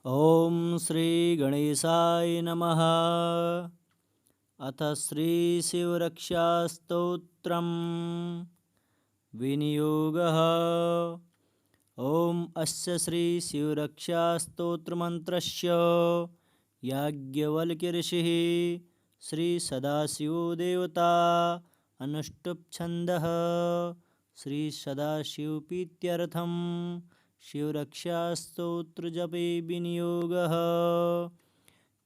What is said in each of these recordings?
ॐ श्रीगणेशाय नमः। अथ श्रीशिवरक्षास्तोत्रम् विनियोगः। ॐ अस्य श्रीशिवरक्षास्तोत्रमन्त्रस्य याज्ञवल्क्यऋषिः श्रीसदाशिवदेवता अनुष्टुप्छन्दः श्रीसदाशिवप्रीत्यर्थं शिवरक्षास्तोत्रजपे विनियोगः।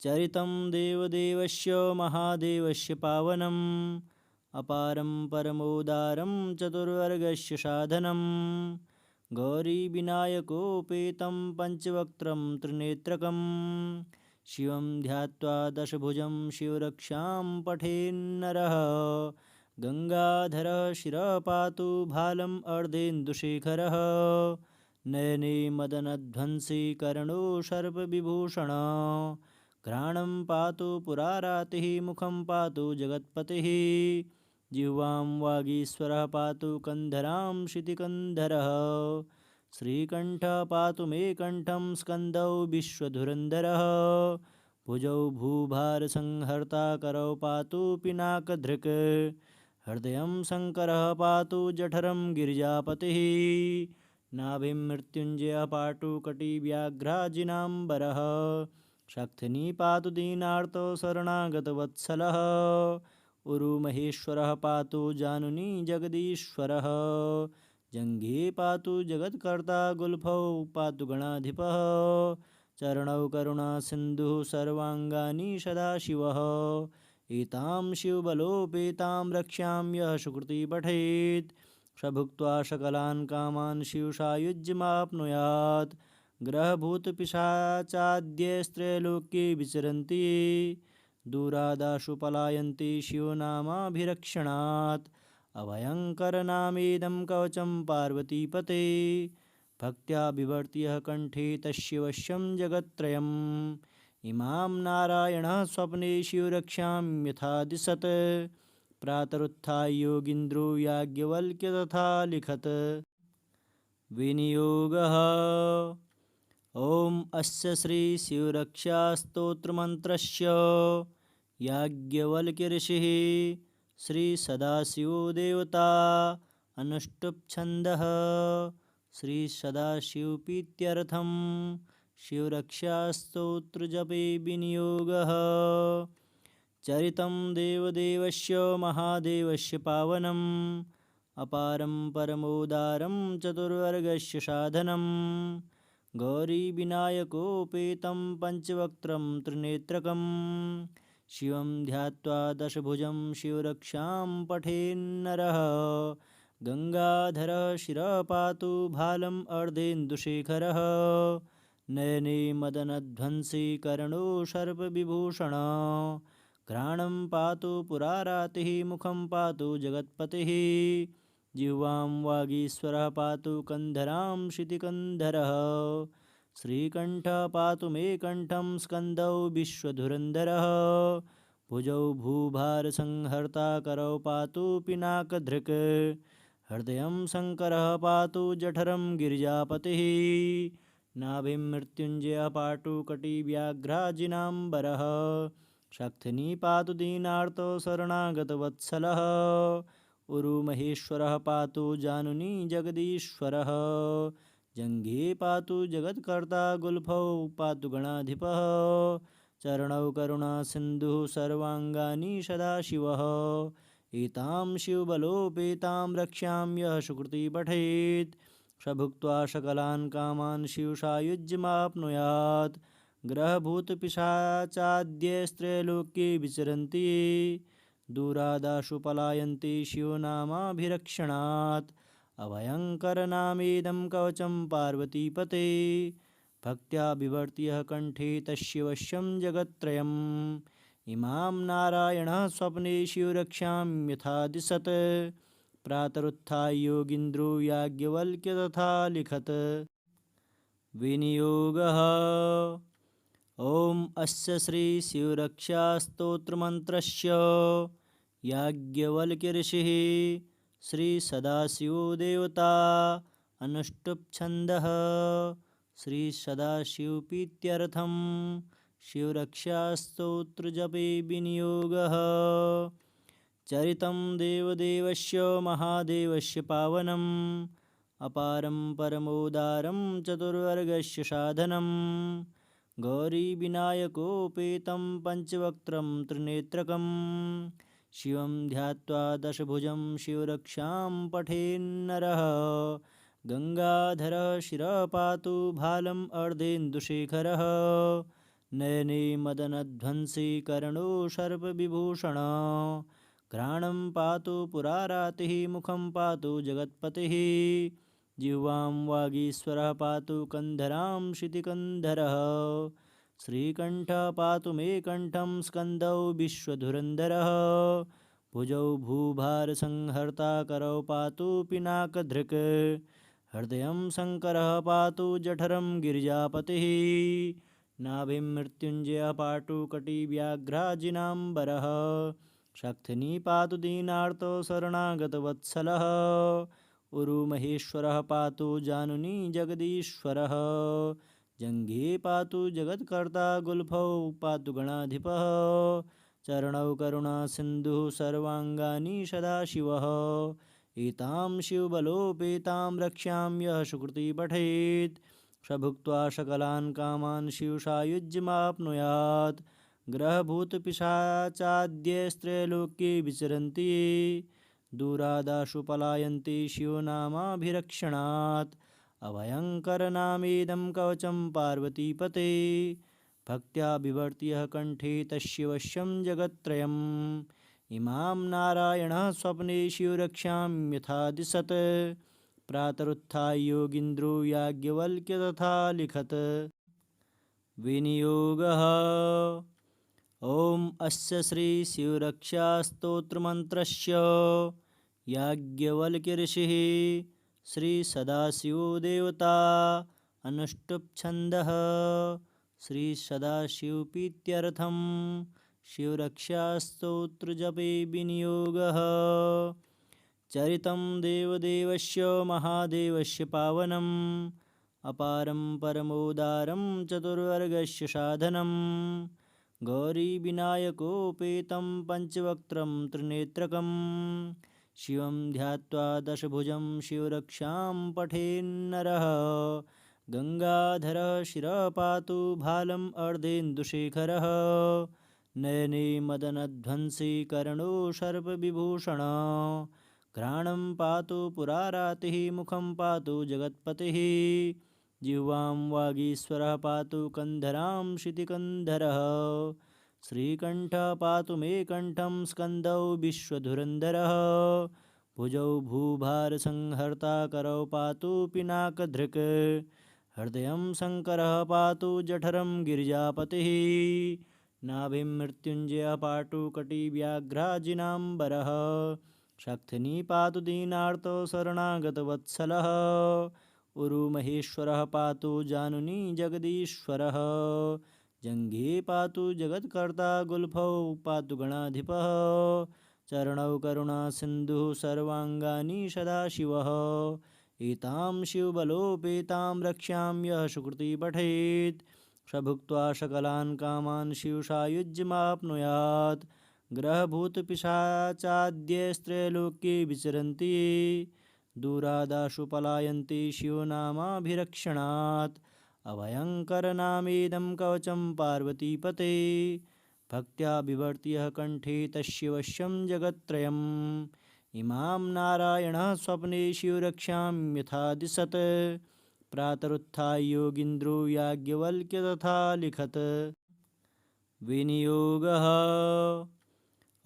चरितं देवदेवस्य महादेवस्य पावनम् अपारं परमोदारं चतुर्वर्गस्य साधनं गौरीविनायकोपेतं पञ्चवक्त्रं त्रिनेत्रकं शिवं ध्यात्वा दशभुजं शिवरक्षां पठेन्नरः गङ्गाधरः शिरः पातु भालम् अर्धेन्दुशेखरः नयने मदनध्वंसी कर्णो सर्पविभूषण घ्राणं पातु पुरारातिः मुखं पातु जगत्पतिः जिह्वां वागीश्वरः पातु कन्धरां क्षितिकन्धरः श्रीकण्ठः पातु मे कण्ठं स्कन्दौ विश्वधुरन्धरः भुजौ भूभारसंहर्ता करौ पातु पिनाकधृक् हृदयं शङ्करः पातु जठरं गिरिजापतिः नाभिं मृत्युञ्जयः पातु कटिव्याघ्राजिनाम्बरः शक्तिनी पातु दीनार्तो शरणागतवत्सलः उरुमहेश्वरः पातु जानुनी जगदीश्वरः जङ्घे पातु जगत्कर्ता गुल्फौ पातु गणाधिपः चरणौ करुणासिन्धुः सर्वाङ्गानि सदाशिवः एतां शिवबलोपेतां रक्ष्यां यः सुकृती पठेत् स भुक्त्वा सकलान् कामान् शिवसायुज्यमाप्नुयात् ग्रहभूतपिशाचाद्यस्त्रैलोक्ये विचरन्ति दूरादाशु पलायन्ति शिवनामाभिरक्षणात् अभयङ्करनामेदं कवचं पार्वतीपते भक्त्या बिभर्त्य कण्ठे तस्य वश्यं जगत्त्रयम् इमां नारायणः स्वप्ने शिवरक्षां यथा दिशत् प्रातरुत्थाय योगीन्द्रो याज्ञवल्क्य तथा लिखत् विनियोगः। ॐ अस्य श्रीशिवरक्षास्तोत्रमन्त्रस्य याज्ञवल्क्यऋषिः श्रीसदाशिवदेवता अनुष्टुप्छन्दः श्रीसदाशिवप्रीत्यर्थं शिवरक्षास्तोत्रजपे विनियोगः। चरितं देवदेवस्य महादेवस्य पावनम् अपारं परमोदारं चतुर्वर्गस्य साधनं गौरीविनायकोपेतं पञ्चवक्त्रं त्रिनेत्रकं शिवं ध्यात्वा दशभुजं शिवरक्षां पठेन्नरः गङ्गाधरः शिरः पातु भालम् अर्धेन्दुशेखरः नयने मदनध्वंसी कर्णो सर्पविभूषण घ्राणं पातु पुरारातिः मुखं पातु जगत्पतिः जिह्वां वागीश्वरः पातु कन्धरां क्षितिकन्धरः श्रीकण्ठः पातु मे कण्ठं स्कन्दौ विश्वधुरन्धरः भुजौ भूभारसंहर्ता करौ पातु पिनाकधृक् हृदयं शङ्करः पातु जठरं गिरिजापतिः नाभिं मृत्युञ्जयः पातु कटिव्याघ्राजिनाम्बरः शक्तिनी पातु दीनार्तो शरणागतवत्सलः उरुमहेश्वरः पातु जानुनी जगदीश्वरः जङ्घे पातु जगत्कर्ता गुल्फौ पातु गणाधिपः चरणौ करुणासिन्धुः सर्वाङ्गानि सदाशिवः एतां शिवबलोपेतां रक्ष्यां यः सुकृती पठेत् स भुक्त्वा सकलान् कामान् शिवसायुज्यमाप्नुयात् ग्रहभूतपिशाचाद्यस्त्रैलोक्ये विचरन्ति दूरादाशु पलायन्ति शिवनामाभिरक्षणात् अभयङ्करनामेदं कवचं पार्वतीपते भक्त्या बिभर्त्य कण्ठे तस्य वश्यं जगत्त्रयम् इमां नारायणः स्वप्ने शिवरक्षां यथा दिशत् प्रातरुत्थाय योगीन्द्रो याज्ञवल्क्य तथा लिखत् विनियोगः। ॐ अस्य श्रीशिवरक्षास्तोत्रमन्त्रस्य याज्ञवल्क्यऋषिः श्रीसदाशिवदेवता अनुष्टुप्छन्दः श्रीसदाशिवप्रीत्यर्थं शिवरक्षास्तोत्रजपे विनियोगः। चरितं देवदेवस्य महादेवस्य पावनम् अपारं परमोदारं चतुर्वर्गस्य साधनं। गौरीविनायकोपेतं पञ्चवक्त्रं त्रिनेत्रकं शिवं ध्यात्वा दशभुजं शिवरक्षां पठेन्नरः। गङ्गाधरः शिरः पातु भालम् अर्धेन्दुशेखरः। नयने मदनध्वंसी कर्णो सर्पविभूषणः। घ्राणं पातु पुरारातिः मुखं पातु जगत्पतिः। जिह्वां वागीश्वरः पातु कन्धरां क्षितिकन्धरः। श्रीकण्ठः पातु मे कण्ठं स्कन्दौ विश्वधुरन्धरः। भुजौ भूभारसंहर्ता करौ पातु पिनाकधृक्। हृदयं शङ्करः पातु जठरं गिरिजापतिः। नाभिं मृत्युञ्जयः पातु कटिव्याघ्राजिनाम्बरः। शक्तिनी पातु दीनार्तो शरणागतवत्सलः। उरुमहेश्वरः पातु जानुनी जगदीश्वरः। जङ्घे पातु जगत्कर्ता गुल्फौ पातु गणाधिपः। चरणौ करुणासिन्धुः सर्वाङ्गानि सदाशिवः। एतां शिवबलोपेतां रक्ष्यां यः सुकृती पठेत् स भुक्त्वा सकलान् कामान् शिवसायुज्यमाप्नुयात्। ग्रहभूतपिशाचाद्यस्त्रैलोक्ये विचरन्ति ये दूरादाशु पलायन्ति शिवनामाभिरक्षणात्। अभयङ्करनामेदं कवचं पार्वतीपते भक्त्या बिभर्ति यः कण्ठे तस्य वश्यं जगत्त्रयम्। इमां नारायणः स्वप्ने शिवरक्षां यथा दिशत् प्रातरुत्थाय योगीन्द्रो याज्ञवल्क्य तथा लिखत्। विनियोगः। ॐ अस्य श्री शिवरक्षास्तोत्रमन्त्रस्य याज्ञवल्क्य ऋषिः श्री सदाशिवो देवता अनुष्टुप् छन्दः। श्री सदाशिवप्रीत्यर्थं शिवरक्षास्तोत्रजपे विनियोगः। चरितं देवदेवस्य महादेवस्य पावनम् अपारं परमोदारं चतुर्वर्गस्य साधनं। गौरीविनायकोपेतं पञ्चवक्त्रं त्रिनेत्रकं शिवं ध्यात्वा दशभुजं शिवरक्षां पठेन्नरः। गङ्गाधरः शिरः पातु भालम् अर्धेन्दुशेखरः। नयने मदनध्वंसी कर्णो सर्पविभूषणः। घ्राणं पातु पुरारातिः मुखं पातु जगत्पतिः। जिह्वां वागीश्वरः पातु कन्धरां क्षितिकन्धरः। श्रीकण्ठः पातु मे कण्ठं स्कन्दौ विश्वधुरन्धरः। भुजौ भूभारसंहर्ता करौ पातु पिनाकधृक्। हृदयं शङ्करः पातु जठरं गिरिजापतिः। नाभिं मृत्युञ्जयः पातु कटिव्याघ्राजिनाम्बरः। शक्तिनी पातु दीनार्तो शरणागतवत्सलः। उरुमहेश्वरः पातु जानुनी जगदीश्वरः। जङ्घे पातु जगत्कर्ता गुल्फौ पातु गणाधिपः। चरणौ करुणासिन्धुः सर्वाङ्गानि सदाशिवः। एतां शिवबलोपेतां रक्ष्यां यः सुकृती पठेत् स भुक्त्वा सकलान् कामान् शिवसायुज्यमाप्नुयात्। ग्रहभूतपिशाचाद्यस्त्रैलोक्ये विचरन्ति ये दूरादाशु पलायन्ति शिवनामाभिरक्षणात्। अभयङ्करनामेदं कवचं पार्वतीपते भक्त्या बिभर्ति यः कण्ठे तस्य वश्यं जगत्त्रयम्। इमां नारायणः स्वप्ने शिवरक्षां यथा दिशत् प्रातरुत्थाय योगीन्द्रो याज्ञवल्क्य तथा लिखत्। विनियोगः।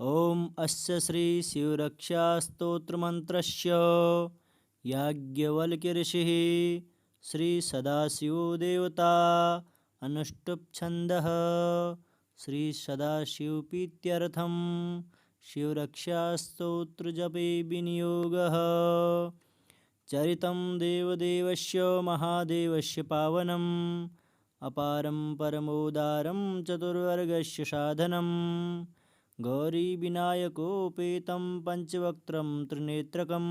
ॐ अस्य श्री शिवरक्षास्तोत्रमन्त्रस्य याज्ञवल्क्य ऋषिः श्री सदाशिवो देवता अनुष्टुप् छन्दः। श्री सदाशिवप्रीत्यर्थं शिवरक्षास्तोत्रजपे विनियोगः। चरितं देवदेवस्य महादेवस्य पावनम् अपारं परमोदारं चतुर्वर्गस्य साधनं। गौरीविनायकोपेतं पञ्चवक्त्रं त्रिनेत्रकं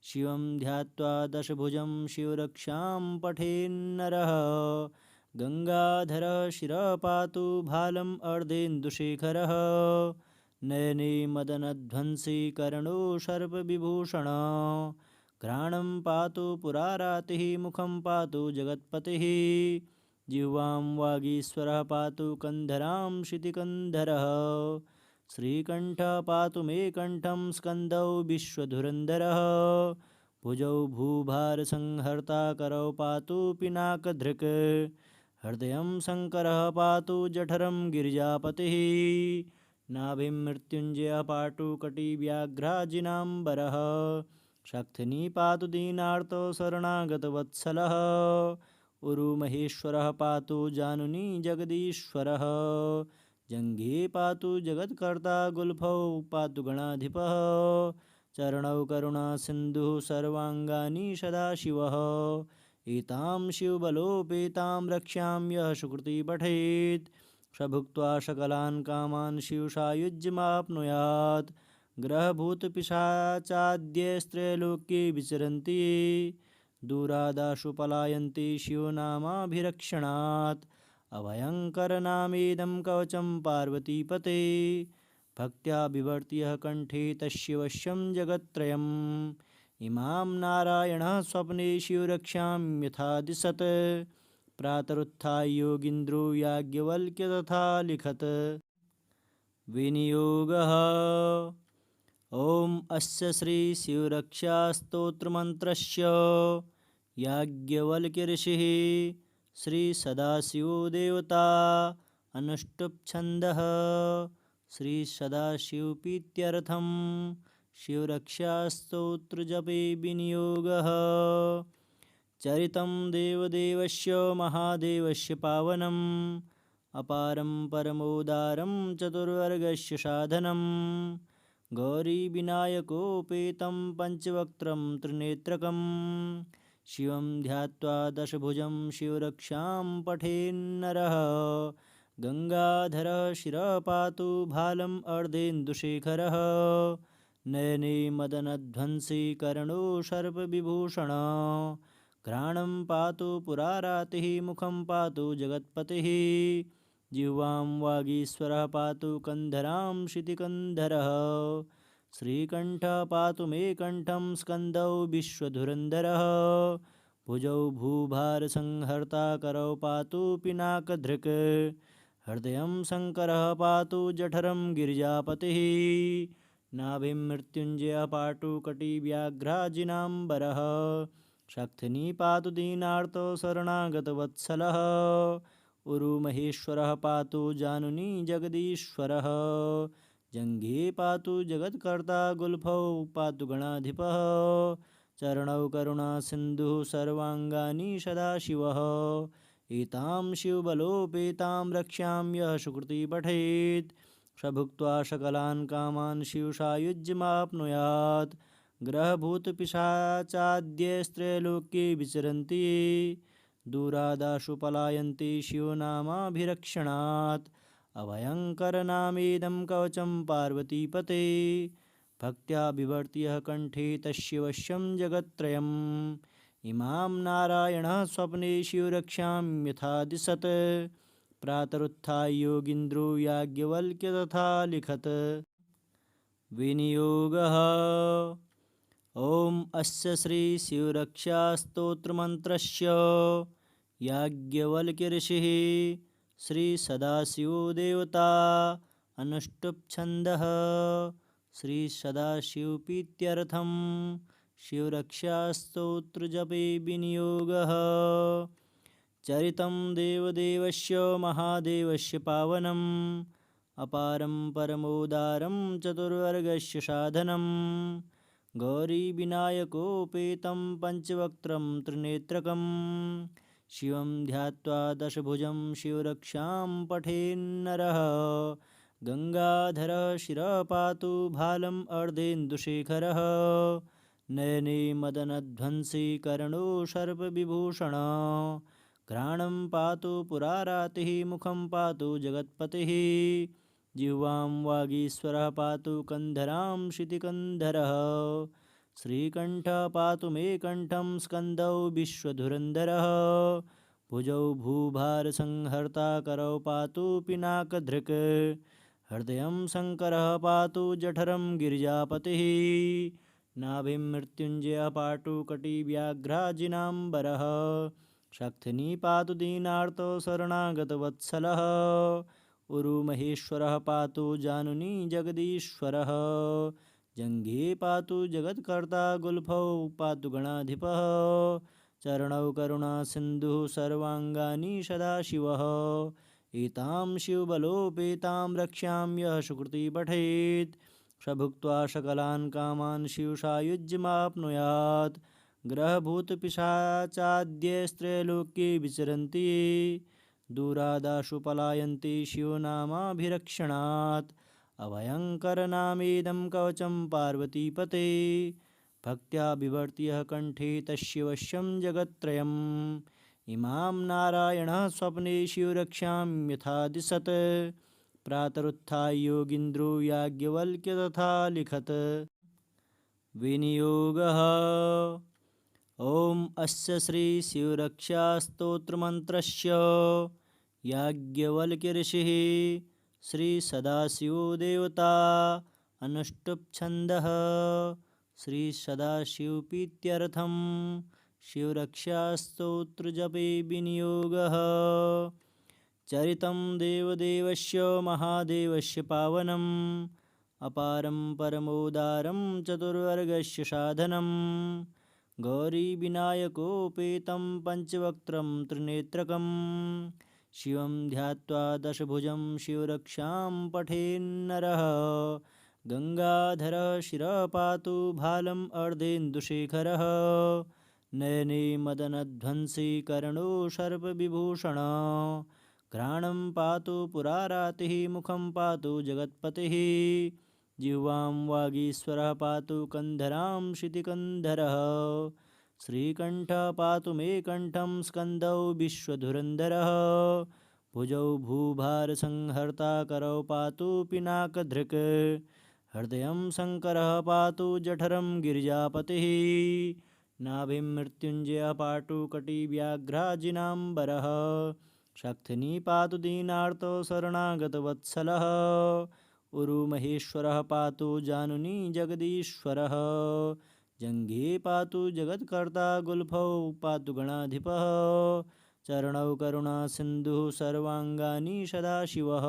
शिवं ध्यात्वा दशभुजं शिवरक्षां पठेन्नरः गङ्गाधरः शिरः पातु भालम् अर्धेन्दुशेखरः नयने मदनध्वंसी कर्णो सर्पविभूषणः घ्राणं पातु पुरारातिः मुखं पातु जगत्पतिः जिह्वां वागीश्वरः पातु कन्धरां क्षितिकन्धरः श्रीकण्ठः पातु मे कण्ठं स्कन्दौ विश्वधुरन्धरः भुजौ भूभारसंहर्ता करौ पातु पिनाकधृक् हृदयं शङ्करः पातु जठरं गिरिजापतिः नाभिं मृत्युञ्जयः पातु कटिव्याघ्राजिनाम्बरः शक्तिनी पातु दीनार्तो शरणागतवत्सलः उरुमहेश्वरः पातु जानुनी जगदीश्वरः जङ्घे पातु जगत्कर्ता गुल्फौ पातु गणाधिपः चरणौ करुणासिन्धुः सर्वाङ्गानि सदाशिवः एतां शिवबलोपेतां रक्ष्यां यः सुकृती पठेत् स भुक्त्वा सकलान् कामान् शिवसायुज्यमाप्नुयात् ग्रहभूतपिशाचाद्यस्त्रैलोक्ये विचरन्ति दूरादाशु पलायन्ति शिवनामाभिरक्षणात् अभयङ्करनामेदं कवचं पार्वतीपते भक्त्या विवर्त्यः कण्ठे तस्य वश्यं जगत्त्रयम् इमां नारायणः स्वप्ने शिवरक्षां यथा दिशत् प्रातरुत्थाय योगीन्द्रो याज्ञवल्क्य तथा लिखत् विनियोगः ॐ अस्य श्री शिवरक्षास्तोत्रमन्त्रस्य याज्ञवल्क्य ऋषिः श्री सदाशिवो देवता अनुष्टुप् छन्दः श्री सदाशिवप्रीत्यर्थं शिवरक्षास्तोत्रजपे विनियोगः चरितं देवदेवस्य महादेवस्य पावनम् अपारं परमोदारं चतुर्वर्गस्य साधनं गौरीविनायकोपेतं पञ्चवक्त्रं त्रिनेत्रकं शिवं ध्यात्वा दशभुजं शिवरक्षां पठेन्नरः गङ्गाधरः शिरः पातु भालम् अर्धेन्दुशेखरः नयने मदनध्वंसी कर्णो सर्पविभूषणः घ्राणं पातु पुरारातिः मुखं पातु जगत्पतिः जिह्वां वागीश्वरः पातु कन्धरां क्षितिकन्धरः श्रीकण्ठः पातु मे कण्ठं स्कन्दौ विश्वधुरन्धरः भुजौ भूभारसंहर्ता करौ पातु पिनाकधृक् हृदयं शङ्करः पातु जठरं गिरिजापतिः नाभिं मृत्युञ्जयः पातु कटिव्याघ्राजिनाम्बरः शक्तिनी पातु दीनार्तो शरणागतवत्सलः उरुमहेश्वरः पातु जानुनी जगदीश्वरः जङ्घे पातु जगत्कर्ता गुल्फौ पातु गणाधिपः चरणौ करुणासिन्धुः सर्वाङ्गानि सदाशिवः एतां शिवबलोपेतां रक्ष्यां यः सुकृती पठेत् स भुक्त्वा सकलान् कामान् शिवसायुज्यमाप्नुयात् ग्रहभूतपिशाचाद्यस्त्रैलोक्ये विचरन्ति दूरादाशु पलायन्ति शिवनामाभिरक्षणात् अभयङ्करनामेदं कवचं पार्वतीपते भक्त्या विवर्त्यः कण्ठे तस्य वश्यं जगत्त्रयम् इमां नारायणः स्वप्ने शिवरक्षां यथा दिशत् प्रातरुत्थाय योगीन्द्रो याज्ञवल्क्य तथा लिखत् विनियोगः ॐ अस्य श्री शिवरक्षास्तोत्रमन्त्रस्य याज्ञवल्क्य ऋषिः श्री सदाशिवो देवता अनुष्टुप् छन्दः श्री सदाशिवप्रीत्यर्थं शिवरक्षास्तोत्रजपे विनियोगः चरितं देवदेवस्य महादेवस्य पावनम् अपारं परमोदारं चतुर्वर्गस्य साधनं गौरीविनायकोपेतं पञ्चवक्त्रं त्रिनेत्रकं शिवं ध्यात्वा दशभुजं शिवरक्षां पठेन्नरः गङ्गाधरः शिरः पातु भालम् अर्धेन्दुशेखरः नयने मदनध्वंसी कर्णो सर्पविभूषणः घ्राणं पातु पुरारातिः मुखं पातु जगत्पतिः जिह्वां वागीश्वरः पातु कन्धरां क्षितिकन्धरः श्रीकण्ठः पातु मे कण्ठं स्कन्दौ विश्वधुरन्धरः भुजौ भूभारसंहर्ता करौ पातु पिनाकधृक् हृदयं शङ्करः पातु जठरं गिरिजापतिः नाभिं मृत्युञ्जयः पातु कटिव्याघ्राजिनाम्बरः शक्तिनी पातु दीनार्तो शरणागतवत्सलः उरुमहेश्वरः पातु जानुनी जगदीश्वरः जङ्घे पातु जगत्कर्ता गुल्फौ पातु गणाधिपः चरणौ करुणासिन्धुः सर्वाङ्गानि सदाशिवः एतां शिवबलोपेतां रक्ष्याम्यः सुकृती पठेत् स भुक्त्वा सकलान् कामान् शिवसायुज्यमाप्नुयात् ग्रहभूतपिशाचाद्यस्त्रैलोक्ये विचरन्ति दूरादाशु पलायन्ति शिवनामाभिरक्षणात् अभयङ्करनामेदं कवचं पार्वतीपते भक्त्या बिभर्त्य कण्ठे तस्य वश्यं जगत्त्रयम् इमां नारायणः स्वप्ने शिवरक्षां यथा दिशत् प्रातरुत्थाय योगीन्द्रो याज्ञवल्क्य तथा लिखत् विनियोगः ॐ अस्य श्री शिवरक्षास्तोत्रमन्त्रस्य याज्ञवल्क्यऋषिः श्री सदाशिवो देवता अनुष्टुप् छन्दः श्री सदाशिवप्रीत्यर्थं शिवरक्षास्तोत्रजपे विनियोगः चरितं देवदेवस्य महादेवस्य पावनम् अपारं परमोदारं चतुर्वर्गस्य साधनं गौरीविनायकोपेतं पञ्चवक्त्रं त्रिनेत्रकं शिवं ध्यात्वा दशभुजं शिवरक्षां पठेन्नरः गङ्गाधरः शिरः पातु भालम् अर्धेन्दुशेखरः नयने मदनध्वंसी कर्णो सर्पविभूषणः घ्राणं पातु पुरारातिः मुखं पातु जगत्पतिः जिह्वां वागीश्वरः पातु कन्धरां क्षितिकन्धरः श्रीकण्ठः पातु मे कण्ठं स्कन्दौ विश्वधुरन्धरः भुजौ भूभारसंहर्ता करौ पातु पिनाकधृक् हृदयं शङ्करः पातु जठरं गिरिजापतिः नाभिं मृत्युञ्जयः पातु कटिव्याघ्राजिनाम्बरः शक्तिनी पातु दीनार्तो शरणागतवत्सलः उरुमहेश्वरः पातु जानुनी जगदीश्वरः जङ्घे पातु जगत्कर्ता गुल्फौ पातु गणाधिपः चरणौ करुणासिन्धुः सर्वाङ्गानि सदाशिवः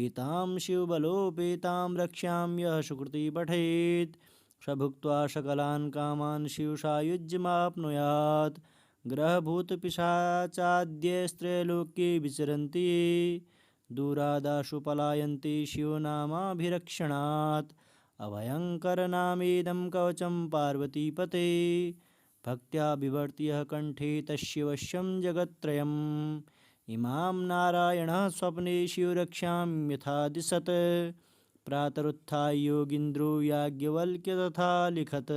एतां शिवबलोपेतां रक्ष्याम्यः सुकृती पठेत् स भुक्त्वा सकलान् कामान् शिवसायुज्यमाप्नुयात् ग्रहभूतपिशाचाद्यस्त्रैलोक्ये विचरन्ति दूरादाशु पलायन्ति शिवनामाभिरक्षणात् अभयङ्करनामेदं कवचं पार्वतीपते भक्त्या बिभर्त्य कण्ठे तस्य वश्यं जगत्त्रयम् इमां नारायणः स्वप्ने शिवरक्षां यथा दिशत् प्रातरुत्थाय योगीन्द्रो याज्ञवल्क्य तथा लिखत्।